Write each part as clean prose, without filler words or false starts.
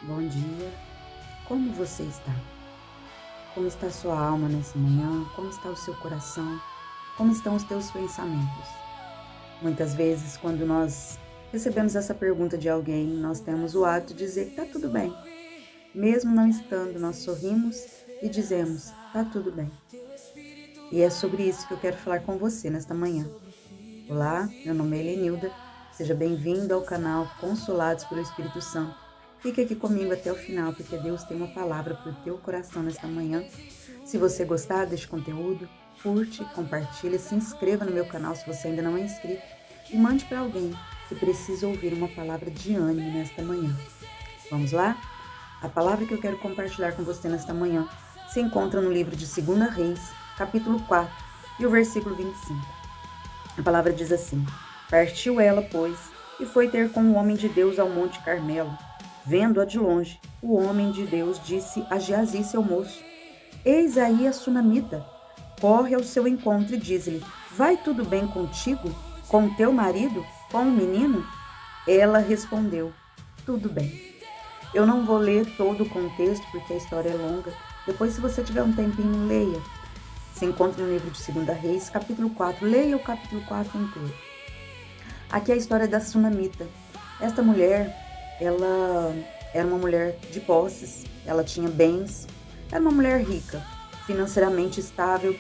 Bom dia, como você está? Como está a sua alma nessa manhã? Como está o seu coração? Como estão os teus pensamentos? Muitas vezes, quando nós recebemos essa pergunta de alguém, nós temos o hábito de dizer que está tudo bem. Mesmo não estando, nós sorrimos e dizemos, está tudo bem. E é sobre isso que eu quero falar com você nesta manhã. Olá, meu nome é Helenilda, seja bem-vindo ao canal Consolados pelo Espírito Santo. Fique aqui comigo até o final, porque Deus tem uma palavra para o teu coração nesta manhã. Se você gostar deste conteúdo, curte, compartilhe, se inscreva no meu canal se você ainda não é inscrito e mande para alguém que precisa ouvir uma palavra de ânimo nesta manhã. Vamos lá? A palavra que eu quero compartilhar com você nesta manhã se encontra no livro de 2 Reis, capítulo 4 e o versículo 25. A palavra diz assim: Partiu ela, pois, e foi ter com o homem de Deus ao Monte Carmelo. Vendo-a de longe, o homem de Deus disse a Geazi, seu moço: Eis aí a sunamita. Corre ao seu encontro e diz-lhe: Vai tudo bem contigo? Com teu marido? Com o menino? Ela respondeu: Tudo bem. Eu não vou ler todo o contexto, porque a história é longa. Depois, se você tiver um tempinho, leia. Se encontra no livro de 2 Reis, capítulo 4. Leia o capítulo 4 inteiro. Aqui é a história da sunamita. Esta mulher, ela era uma mulher de posses, ela tinha bens, era uma mulher rica, financeiramente estável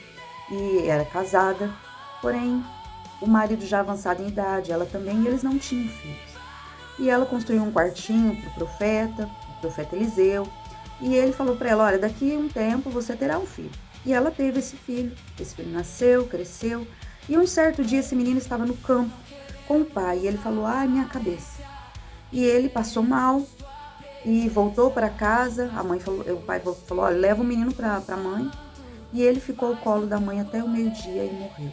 e era casada, porém o marido já avançado em idade, ela também, e eles não tinham filhos. E ela construiu um quartinho para o profeta Eliseu, e ele falou para ela: olha, daqui a um tempo você terá um filho. E ela teve esse filho nasceu, cresceu, e um certo dia esse menino estava no campo com o pai, e ele falou: ai, minha cabeça. E ele passou mal e voltou para casa. O pai falou: olha, leva o menino para a mãe. E ele ficou ao colo da mãe até o meio-dia e morreu.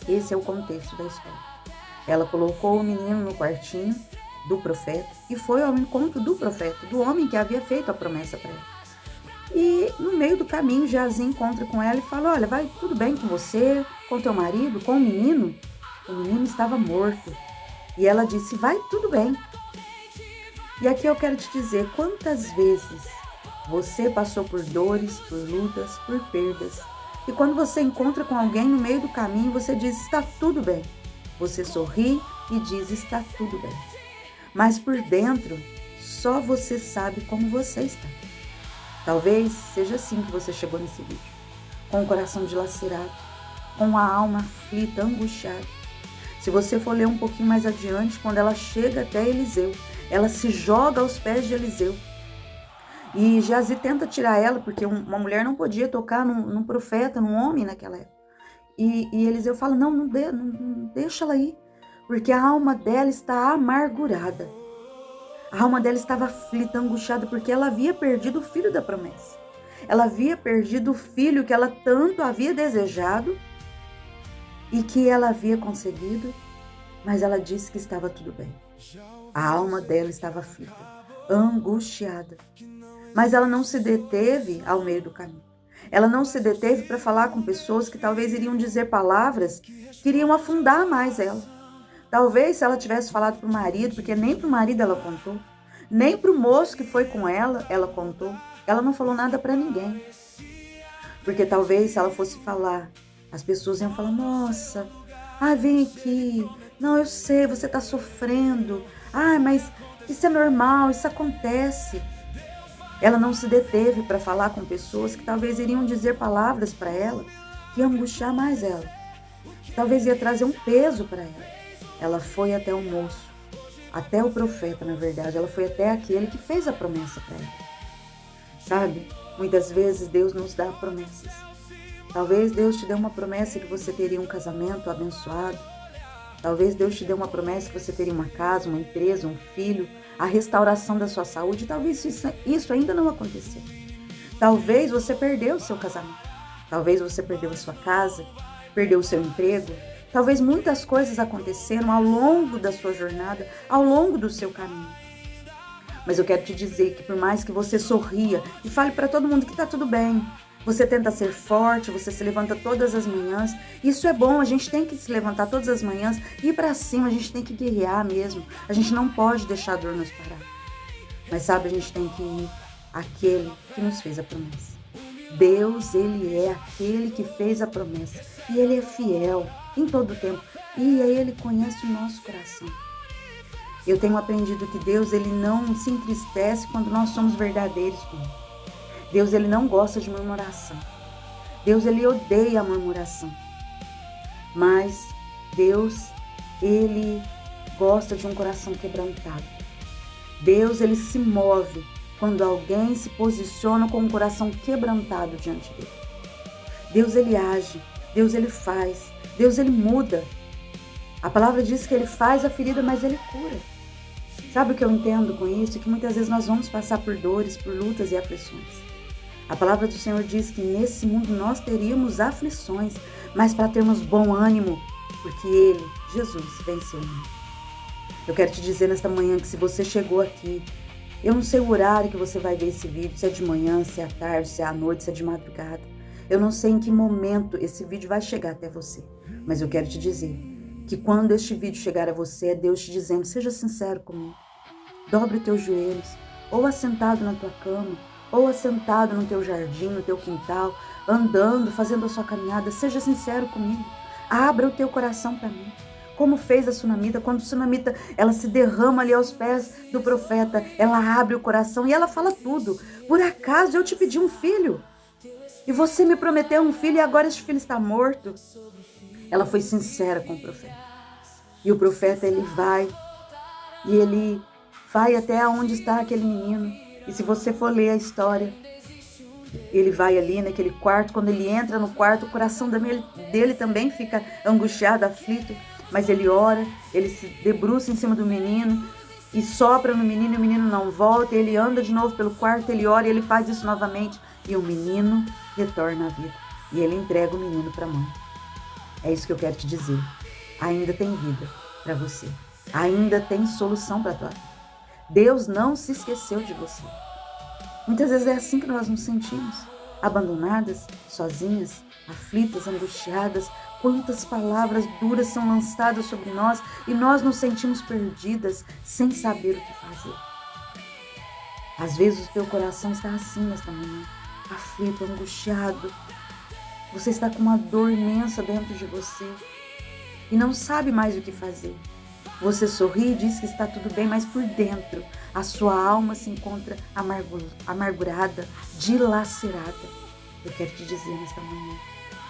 Esse é o contexto da história. Ela colocou o menino no quartinho do profeta e foi ao encontro do profeta, do homem que havia feito a promessa para ela. E no meio do caminho, Geazi encontra com ela e fala: olha, vai tudo bem com você, com teu marido, com o menino? O menino estava morto. E ela disse: vai tudo bem. E aqui eu quero te dizer, quantas vezes você passou por dores, por lutas, por perdas, e quando você encontra com alguém no meio do caminho, você diz: está tudo bem. Você sorri e diz: está tudo bem. Mas por dentro, só você sabe como você está. Talvez seja assim que você chegou nesse vídeo, com o coração dilacerado, com a alma aflita, angustiada. Se você for ler um pouquinho mais adiante, quando ela chega até Eliseu, ela se joga aos pés de Eliseu. E Geazi tenta tirar ela, porque uma mulher não podia tocar num profeta, num homem naquela época. E Eliseu fala: não deixa ela ir, porque a alma dela está amargurada. A alma dela estava aflita, angustiada, porque ela havia perdido o filho da promessa. Ela havia perdido o filho que ela tanto havia desejado e que ela havia conseguido, mas ela disse que estava tudo bem. A alma dela estava aflita, angustiada, mas ela não se deteve ao meio do caminho. Ela não se deteve para falar com pessoas que talvez iriam dizer palavras que iriam afundar mais ela. Talvez se ela tivesse falado para o marido, porque nem para o marido ela contou, nem para o moço que foi com ela contou. Ela não falou nada para ninguém. Porque talvez se ela fosse falar, as pessoas iam falar: nossa, vem aqui, não, eu sei, você está sofrendo, mas isso é normal, isso acontece. Ela não se deteve para falar com pessoas que talvez iriam dizer palavras para ela que iam angustiar mais ela. Talvez ia trazer um peso para ela. Ela foi até o moço, até o profeta, na verdade. Ela foi até aquele que fez a promessa para ela. Sabe, muitas vezes Deus nos dá promessas. Talvez Deus te dê uma promessa que você teria um casamento abençoado. Talvez Deus te dê uma promessa que você teria uma casa, uma empresa, um filho, a restauração da sua saúde. Talvez isso ainda não aconteceu. Talvez você perdeu o seu casamento. Talvez você perdeu a sua casa, perdeu o seu emprego. Talvez muitas coisas aconteceram ao longo da sua jornada, ao longo do seu caminho. Mas eu quero te dizer que por mais que você sorria e fale para todo mundo que está tudo bem, você tenta ser forte, você se levanta todas as manhãs. Isso é bom, a gente tem que se levantar todas as manhãs e ir para cima, a gente tem que guerrear mesmo. A gente não pode deixar a dor nos parar. Mas sabe, a gente tem que ir àquele que nos fez a promessa. Deus, Ele é aquele que fez a promessa. E Ele é fiel em todo o tempo. E Ele conhece o nosso coração. Eu tenho aprendido que Deus, Ele não se entristece quando nós somos verdadeiros com Ele. Deus, Ele não gosta de murmuração. Deus, Ele odeia a murmuração. Mas Deus, Ele gosta de um coração quebrantado. Deus, Ele se move quando alguém se posiciona com um coração quebrantado diante dele. Deus, Ele age. Deus, Ele faz. Deus, Ele muda. A palavra diz que Ele faz a ferida, mas Ele cura. Sabe o que eu entendo com isso? Que muitas vezes nós vamos passar por dores, por lutas e aflições. A palavra do Senhor diz que nesse mundo nós teríamos aflições, mas para termos bom ânimo, porque Ele, Jesus, venceu o mundo. Eu quero te dizer nesta manhã que se você chegou aqui, eu não sei o horário que você vai ver esse vídeo, se é de manhã, se é à tarde, se é à noite, se é de madrugada. Eu não sei em que momento esse vídeo vai chegar até você, mas eu quero te dizer que quando este vídeo chegar a você, é Deus te dizendo, seja sincero comigo. Dobre os teus joelhos, ou assentado na tua cama, ou assentado no teu jardim, no teu quintal, andando, fazendo a sua caminhada, seja sincero comigo. Abra o teu coração para mim. Como fez a sunamita, quando a sunamita ela se derrama ali aos pés do profeta, ela abre o coração e ela fala tudo. Por acaso eu te pedi um filho? E você me prometeu um filho e agora este filho está morto? Ela foi sincera com o profeta. E o profeta, ele vai até onde está aquele menino. E se você for ler a história, ele vai ali naquele quarto. Quando ele entra no quarto, o coração dele também fica angustiado, aflito. Mas ele ora, ele se debruça em cima do menino e sopra no menino e o menino não volta. Ele anda de novo pelo quarto, ele ora e ele faz isso novamente. E o menino retorna à vida. E ele entrega o menino para a mãe. É isso que eu quero te dizer. Ainda tem vida para você. Ainda tem solução para a tua vida. Deus não se esqueceu de você. Muitas vezes é assim que nós nos sentimos. Abandonadas, sozinhas, aflitas, angustiadas. Quantas palavras duras são lançadas sobre nós e nós nos sentimos perdidas, sem saber o que fazer. Às vezes o teu coração está assim nesta manhã, aflito, angustiado. Você está com uma dor imensa dentro de você e não sabe mais o que fazer. Você sorri e diz que está tudo bem, mas por dentro a sua alma se encontra amargurada, dilacerada. Eu quero te dizer nesta manhã,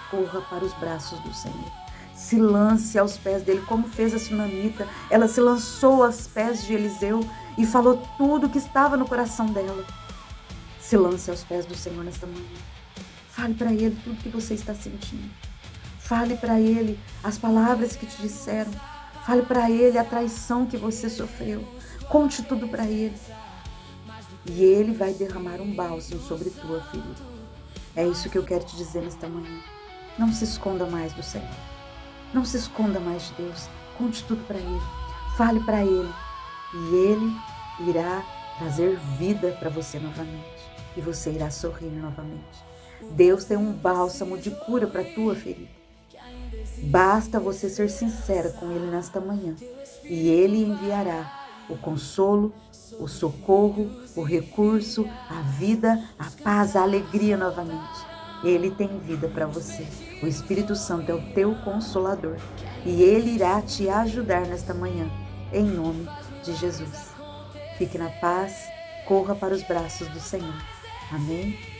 corra para os braços do Senhor. Se lance aos pés dele, como fez a sunamita. Ela se lançou aos pés de Eliseu e falou tudo o que estava no coração dela. Se lance aos pés do Senhor nesta manhã. Fale para ele tudo que você está sentindo. Fale para ele as palavras que te disseram. Fale para ele a traição que você sofreu. Conte tudo para ele. E ele vai derramar um bálsamo sobre tua ferida. É isso que eu quero te dizer nesta manhã. Não se esconda mais do Senhor. Não se esconda mais de Deus. Conte tudo para ele. Fale para ele. E ele irá trazer vida para você novamente. E você irá sorrir novamente. Deus tem um bálsamo de cura para a tua ferida. Basta você ser sincera com Ele nesta manhã. E Ele enviará o consolo, o socorro, o recurso, a vida, a paz, a alegria novamente. Ele tem vida para você. O Espírito Santo é o teu consolador. E Ele irá te ajudar nesta manhã, em nome de Jesus. Fique na paz, corra para os braços do Senhor. Amém?